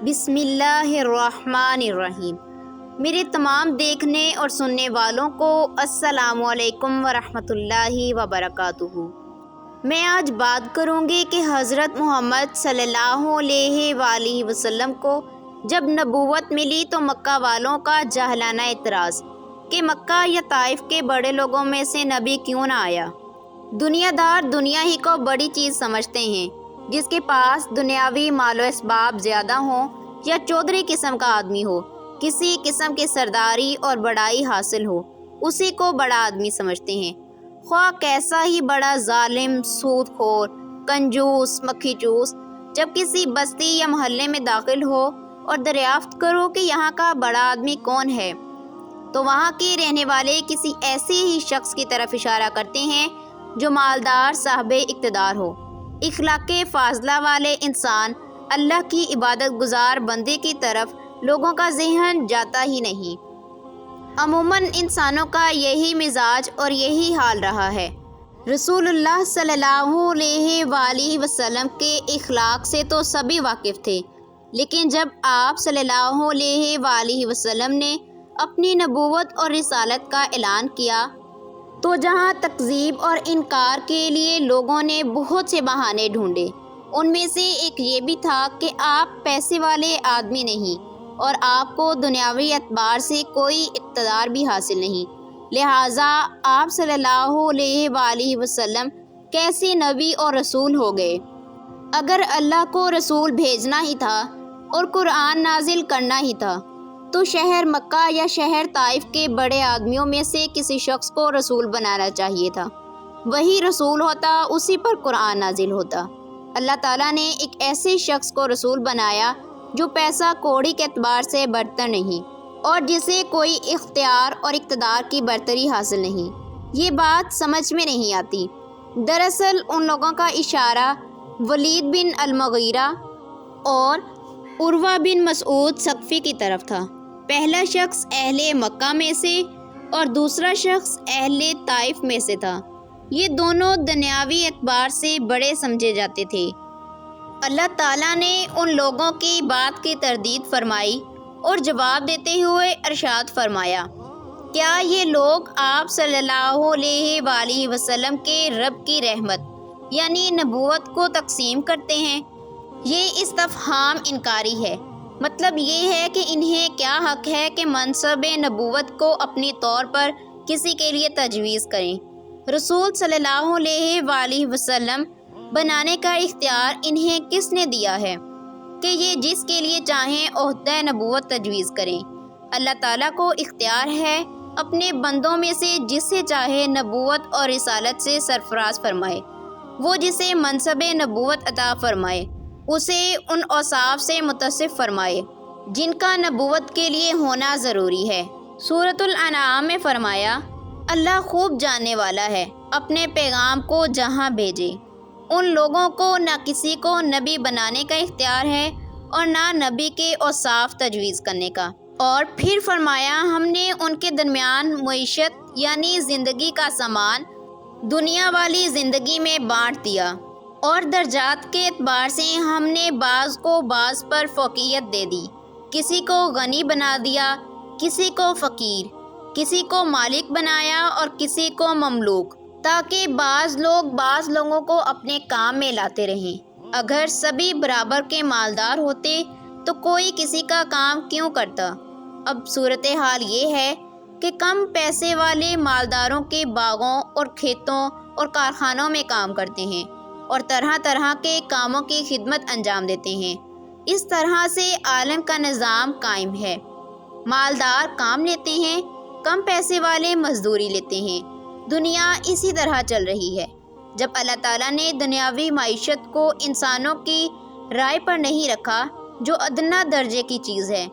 بسم اللہ الرحمن الرحیم۔ میرے تمام دیکھنے اور سننے والوں کو السلام علیکم ورحمۃ اللہ وبرکاتہ۔ میں آج بات کروں گی کہ حضرت محمد صلی اللہ علیہ وآلہ وسلم کو جب نبوت ملی تو مکہ والوں کا جاہلانہ اعتراض کہ مکہ یا طائف کے بڑے لوگوں میں سے نبی کیوں نہ آیا۔ دنیا دار دنیا ہی کو بڑی چیز سمجھتے ہیں، جس کے پاس دنیاوی مال و اسباب زیادہ ہوں یا چودھری قسم کا آدمی ہو، کسی قسم کی سرداری اور بڑائی حاصل ہو، اسی کو بڑا آدمی سمجھتے ہیں، خواہ کیسا ہی بڑا ظالم، سود خور، کنجوس، مکھی چوس۔ جب کسی بستی یا محلے میں داخل ہو اور دریافت کرو کہ یہاں کا بڑا آدمی کون ہے، تو وہاں کے رہنے والے کسی ایسے ہی شخص کی طرف اشارہ کرتے ہیں جو مالدار، صاحب اقتدار ہو، اخلاق فاضلہ والے انسان۔ اللہ کی عبادت گزار بندے کی طرف لوگوں کا ذہن جاتا ہی نہیں۔ عموماً انسانوں کا یہی مزاج اور یہی حال رہا ہے۔ رسول اللہ صلی اللہ علیہ وآلہ وسلم کے اخلاق سے تو سبھی واقف تھے، لیکن جب آپ صلی اللہ علیہ وآلہ وسلم نے اپنی نبوت اور رسالت کا اعلان کیا تو جہاں تکذیب اور انکار کے لیے لوگوں نے بہت سے بہانے ڈھونڈے، ان میں سے ایک یہ بھی تھا کہ آپ پیسے والے آدمی نہیں اور آپ کو دنیاوی اعتبار سے کوئی اقتدار بھی حاصل نہیں، لہٰذا آپ صلی اللہ علیہ وآلہ وسلم کیسے نبی اور رسول ہو گئے؟ اگر اللہ کو رسول بھیجنا ہی تھا اور قرآن نازل کرنا ہی تھا تو شہر مکہ یا شہر طائف کے بڑے آدمیوں میں سے کسی شخص کو رسول بنانا چاہیے تھا، وہی رسول ہوتا، اسی پر قرآن نازل ہوتا۔ اللہ تعالیٰ نے ایک ایسے شخص کو رسول بنایا جو پیسہ کوڑی کے اعتبار سے برتر نہیں اور جسے کوئی اختیار اور اقتدار کی برتری حاصل نہیں۔ یہ بات سمجھ میں نہیں آتی۔ دراصل ان لوگوں کا اشارہ ولید بن المغیرہ اور عروہ بن مسعود ثقفی کی طرف تھا۔ پہلا شخص اہل مکہ میں سے اور دوسرا شخص اہل طائف میں سے تھا۔ یہ دونوں دنیاوی اعتبار سے بڑے سمجھے جاتے تھے۔ اللہ تعالیٰ نے ان لوگوں کی بات کی تردید فرمائی اور جواب دیتے ہوئے ارشاد فرمایا، کیا یہ لوگ آپ صلی اللہ علیہ وآلہ وسلم کے رب کی رحمت یعنی نبوت کو تقسیم کرتے ہیں؟ یہ استفہام انکاری ہے۔ مطلب یہ ہے کہ انہیں کیا حق ہے کہ منصب نبوت کو اپنی طور پر کسی کے لیے تجویز کریں؟ رسول صلی اللہ علیہ وآلہ وسلم بنانے کا اختیار انہیں کس نے دیا ہے کہ یہ جس کے لیے چاہیں عہدہ نبوت تجویز کریں؟ اللہ تعالیٰ کو اختیار ہے اپنے بندوں میں سے جسے چاہے نبوت اور رسالت سے سرفراز فرمائے، وہ جسے منصب نبوت عطا فرمائے اسے ان اوصاف سے متصف فرمائے جن کا نبوت کے لیے ہونا ضروری ہے۔ سورۃ الانعام میں فرمایا، اللہ خوب جاننے والا ہے، اپنے پیغام کو جہاں بھیجے۔ ان لوگوں کو نہ کسی کو نبی بنانے کا اختیار ہے اور نہ نبی کے اوصاف تجویز کرنے کا۔ اور پھر فرمایا، ہم نے ان کے درمیان معیشت یعنی زندگی کا سامان دنیا والی زندگی میں بانٹ دیا اور درجات کے اعتبار سے ہم نے بعض کو بعض پر فوقیت دے دی، کسی کو غنی بنا دیا، کسی کو فقیر، کسی کو مالک بنایا اور کسی کو مملوک، تاکہ بعض لوگ بعض لوگوں کو اپنے کام میں لاتے رہیں۔ اگر سبھی برابر کے مالدار ہوتے تو کوئی کسی کا کام کیوں کرتا؟ اب صورتحال یہ ہے کہ کم پیسے والے مالداروں کے باغوں اور کھیتوں اور کارخانوں میں کام کرتے ہیں اور طرح طرح کے کاموں کی خدمت انجام دیتے ہیں۔ اس طرح سے عالم کا نظام قائم ہے۔ مالدار کام لیتے ہیں، کم پیسے والے مزدوری لیتے ہیں۔ دنیا اسی طرح چل رہی ہے۔ جب اللہ تعالیٰ نے دنیاوی معیشت کو انسانوں کی رائے پر نہیں رکھا جو ادنیٰ درجے کی چیز ہے،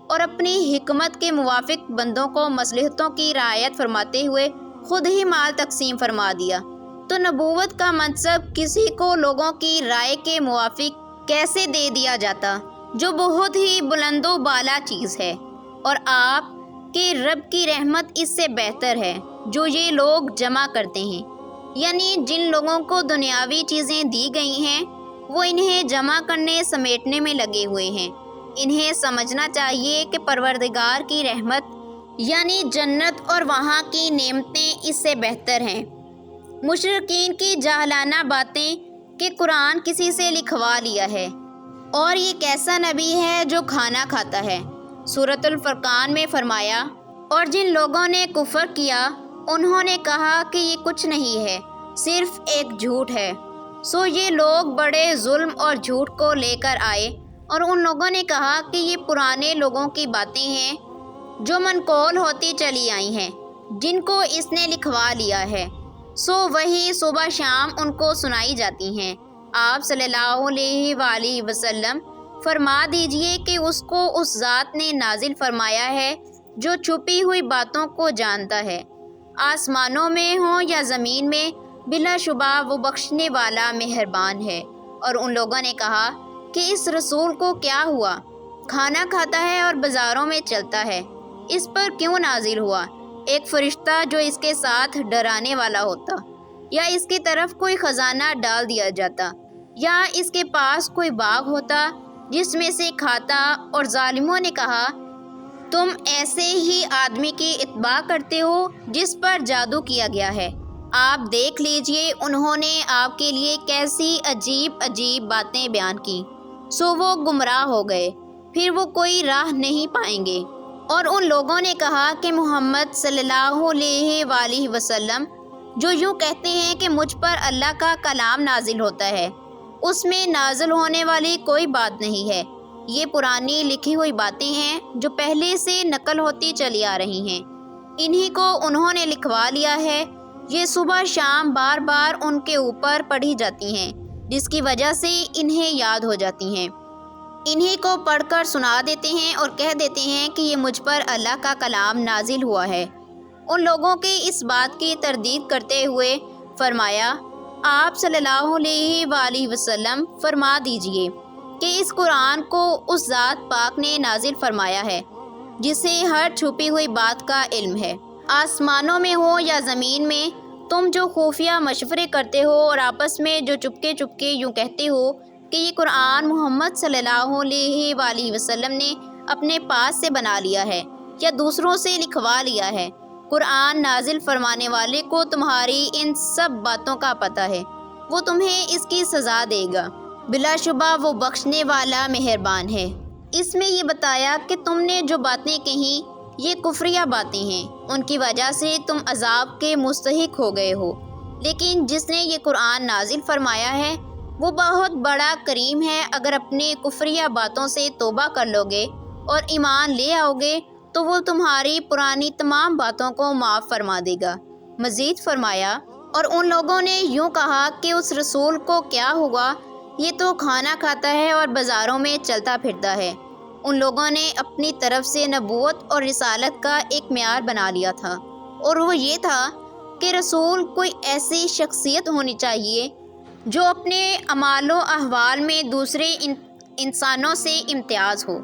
اور اپنی حکمت کے موافق بندوں کو مصلحتوں کی رعایت فرماتے ہوئے خود ہی مال تقسیم فرما دیا، تو نبوت کا منصب کسی کو لوگوں کی رائے کے موافق کیسے دے دیا جاتا، جو بہت ہی بلند و بالا چیز ہے؟ اور آپ کے رب کی رحمت اس سے بہتر ہے جو یہ لوگ جمع کرتے ہیں، یعنی جن لوگوں کو دنیاوی چیزیں دی گئی ہیں وہ انہیں جمع کرنے سمیٹنے میں لگے ہوئے ہیں، انہیں سمجھنا چاہیے کہ پروردگار کی رحمت یعنی جنت اور وہاں کی نعمتیں اس سے بہتر ہیں۔ مشرکین کی جاہلانہ باتیں کہ قرآن کسی سے لکھوا لیا ہے اور یہ کیسا نبی ہے جو کھانا کھاتا ہے۔ سورۃ الفرقان میں فرمایا، اور جن لوگوں نے کفر کیا انہوں نے کہا کہ یہ کچھ نہیں ہے، صرف ایک جھوٹ ہے۔ سو یہ لوگ بڑے ظلم اور جھوٹ کو لے کر آئے اور ان لوگوں نے کہا کہ یہ پرانے لوگوں کی باتیں ہیں جو منقول ہوتی چلی آئی ہیں، جن کو اس نے لکھوا لیا ہے، سو وہی صبح شام ان کو سنائی جاتی ہیں۔ آپ صلی اللہ علیہ وآلہ وسلم فرما دیجئے کہ اس کو اس ذات نے نازل فرمایا ہے جو چھپی ہوئی باتوں کو جانتا ہے، آسمانوں میں ہوں یا زمین میں، بلا شبہ وہ بخشنے والا مہربان ہے۔ اور ان لوگوں نے کہا کہ اس رسول کو کیا ہوا، کھانا کھاتا ہے اور بازاروں میں چلتا ہے، اس پر کیوں نازل ہوا؟ ایک فرشتہ جو اس کے ساتھ ڈرانے والا ہوتا، یا اس کی طرف کوئی خزانہ ڈال دیا جاتا، یا اس کے پاس کوئی باغ ہوتا جس میں سے کھاتا۔ اور ظالموں نے کہا، تم ایسے ہی آدمی کی اتباع کرتے ہو جس پر جادو کیا گیا ہے۔ آپ دیکھ لیجئے انہوں نے آپ کے لیے کیسی عجیب عجیب باتیں بیان کی، سو وہ گمراہ ہو گئے، پھر وہ کوئی راہ نہیں پائیں گے۔ اور ان لوگوں نے کہا کہ محمد صلی اللہ علیہ وآلہ وسلم جو یوں کہتے ہیں کہ مجھ پر اللہ کا کلام نازل ہوتا ہے، اس میں نازل ہونے والی کوئی بات نہیں ہے، یہ پرانی لکھی ہوئی باتیں ہیں جو پہلے سے نقل ہوتی چلی آ رہی ہیں، انہی کو انہوں نے لکھوا لیا ہے، یہ صبح شام بار بار ان کے اوپر پڑھی جاتی ہیں، جس کی وجہ سے انہیں یاد ہو جاتی ہیں، انہی کو پڑھ کر سنا دیتے ہیں اور کہہ دیتے ہیں کہ یہ مجھ پر اللہ کا کلام نازل ہوا ہے۔ ان لوگوں کی اس بات کی تردید کرتے ہوئے فرمایا، آپ صلی اللہ علیہ وآلہ وسلم فرما دیجئے کہ اس قرآن کو اس ذات پاک نے نازل فرمایا ہے جسے ہر چھپی ہوئی بات کا علم ہے، آسمانوں میں ہو یا زمین میں، تم جو خفیہ مشورے کرتے ہو اور آپس میں جو چپکے چپکے یوں کہتے ہو کہ یہ قرآن محمد صلی اللہ علیہ وآلہ وسلم نے اپنے پاس سے بنا لیا ہے یا دوسروں سے لکھوا لیا ہے، قرآن نازل فرمانے والے کو تمہاری ان سب باتوں کا پتہ ہے، وہ تمہیں اس کی سزا دے گا، بلا شبہ وہ بخشنے والا مہربان ہے۔ اس میں یہ بتایا کہ تم نے جو باتیں کہیں یہ کفریہ باتیں ہیں، ان کی وجہ سے تم عذاب کے مستحق ہو گئے ہو، لیکن جس نے یہ قرآن نازل فرمایا ہے وہ بہت بڑا کریم ہے، اگر اپنے کفریہ باتوں سے توبہ کر لو گے اور ایمان لے آؤ گے تو وہ تمہاری پرانی تمام باتوں کو معاف فرما دے گا۔ مزید فرمایا، اور ان لوگوں نے یوں کہا کہ اس رسول کو کیا ہوا، یہ تو کھانا کھاتا ہے اور بازاروں میں چلتا پھرتا ہے۔ ان لوگوں نے اپنی طرف سے نبوت اور رسالت کا ایک معیار بنا لیا تھا، اور وہ یہ تھا کہ رسول کوئی ایسی شخصیت ہونی چاہیے جو اپنے اعمال و احوال میں دوسرے انسانوں سے امتیاز ہو۔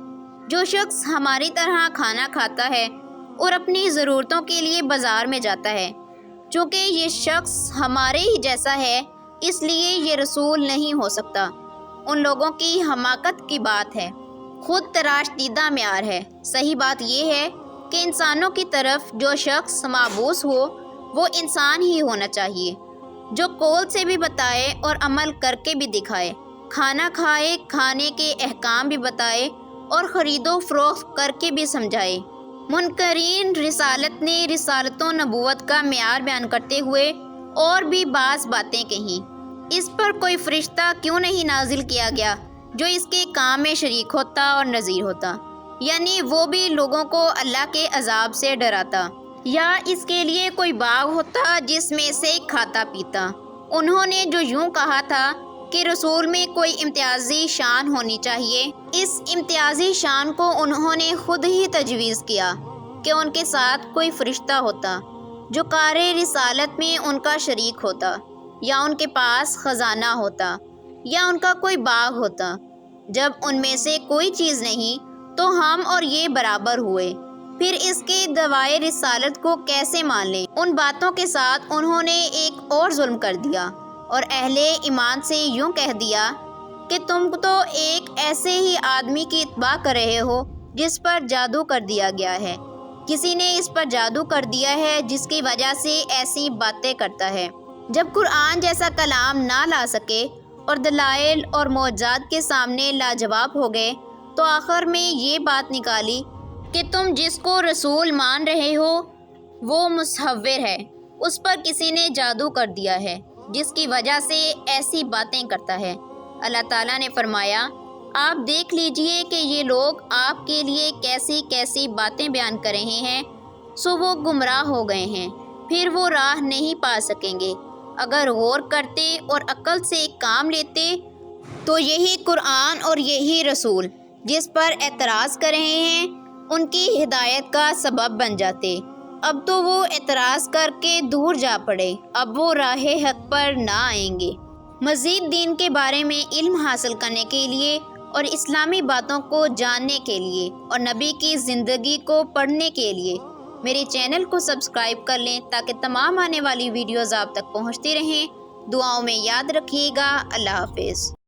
جو شخص ہماری طرح کھانا کھاتا ہے اور اپنی ضرورتوں کے لیے بازار میں جاتا ہے، چونکہ یہ شخص ہمارے ہی جیسا ہے اس لیے یہ رسول نہیں ہو سکتا۔ ان لوگوں کی حماقت کی بات ہے، خود تراش دیدہ معیار ہے۔ صحیح بات یہ ہے کہ انسانوں کی طرف جو شخص مابعوث ہو وہ انسان ہی ہونا چاہیے، جو قول سے بھی بتائے اور عمل کر کے بھی دکھائے، کھانا کھائے، کھانے کے احکام بھی بتائے اور خرید و فروخت کر کے بھی سمجھائے۔ منکرین رسالت نے رسالت و نبوت کا معیار بیان کرتے ہوئے اور بھی بعض باتیں کہیں۔ اس پر کوئی فرشتہ کیوں نہیں نازل کیا گیا جو اس کے کام میں شریک ہوتا اور نذیر ہوتا، یعنی وہ بھی لوگوں کو اللہ کے عذاب سے ڈراتا، یا اس کے لیے کوئی باغ ہوتا جس میں سے کھاتا پیتا۔ انہوں نے جو یوں کہا تھا کہ رسول میں کوئی امتیازی شان ہونی چاہیے، اس امتیازی شان کو انہوں نے خود ہی تجویز کیا کہ ان کے ساتھ کوئی فرشتہ ہوتا جو کار رسالت میں ان کا شریک ہوتا، یا ان کے پاس خزانہ ہوتا، یا ان کا کوئی باغ ہوتا۔ جب ان میں سے کوئی چیز نہیں تو ہم اور یہ برابر ہوئے، پھر اس کے دعوائے رسالت کو کیسے مان لیں؟ ان باتوں کے ساتھ انہوں نے ایک اور ظلم کر دیا اور اہل ایمان سے یوں کہہ دیا کہ تم تو ایک ایسے ہی آدمی کی اتباع کر رہے ہو جس پر جادو کر دیا گیا ہے۔ کسی نے اس پر جادو کر دیا ہے جس کی وجہ سے ایسی باتیں کرتا ہے۔ جب قرآن جیسا کلام نہ لا سکے اور دلائل اور معجزات کے سامنے لاجواب ہو گئے تو آخر میں یہ بات نکالی کہ تم جس کو رسول مان رہے ہو وہ مصور ہے، اس پر کسی نے جادو کر دیا ہے جس کی وجہ سے ایسی باتیں کرتا ہے۔ اللہ تعالیٰ نے فرمایا، آپ دیکھ لیجئے کہ یہ لوگ آپ کے لیے کیسی کیسی باتیں بیان کر رہے ہیں، سو وہ گمراہ ہو گئے ہیں، پھر وہ راہ نہیں پا سکیں گے۔ اگر غور کرتے اور عقل سے کام لیتے تو یہی قرآن اور یہی رسول جس پر اعتراض کر رہے ہیں ان کی ہدایت کا سبب بن جاتے۔ اب تو وہ اعتراض کر کے دور جا پڑے، اب وہ راہ حق پر نہ آئیں گے۔ مزید دین کے بارے میں علم حاصل کرنے کے لیے اور اسلامی باتوں کو جاننے کے لیے اور نبی کی زندگی کو پڑھنے کے لیے میرے چینل کو سبسکرائب کر لیں تاکہ تمام آنے والی ویڈیوز آپ تک پہنچتی رہیں۔ دعاؤں میں یاد رکھیے گا۔ اللہ حافظ۔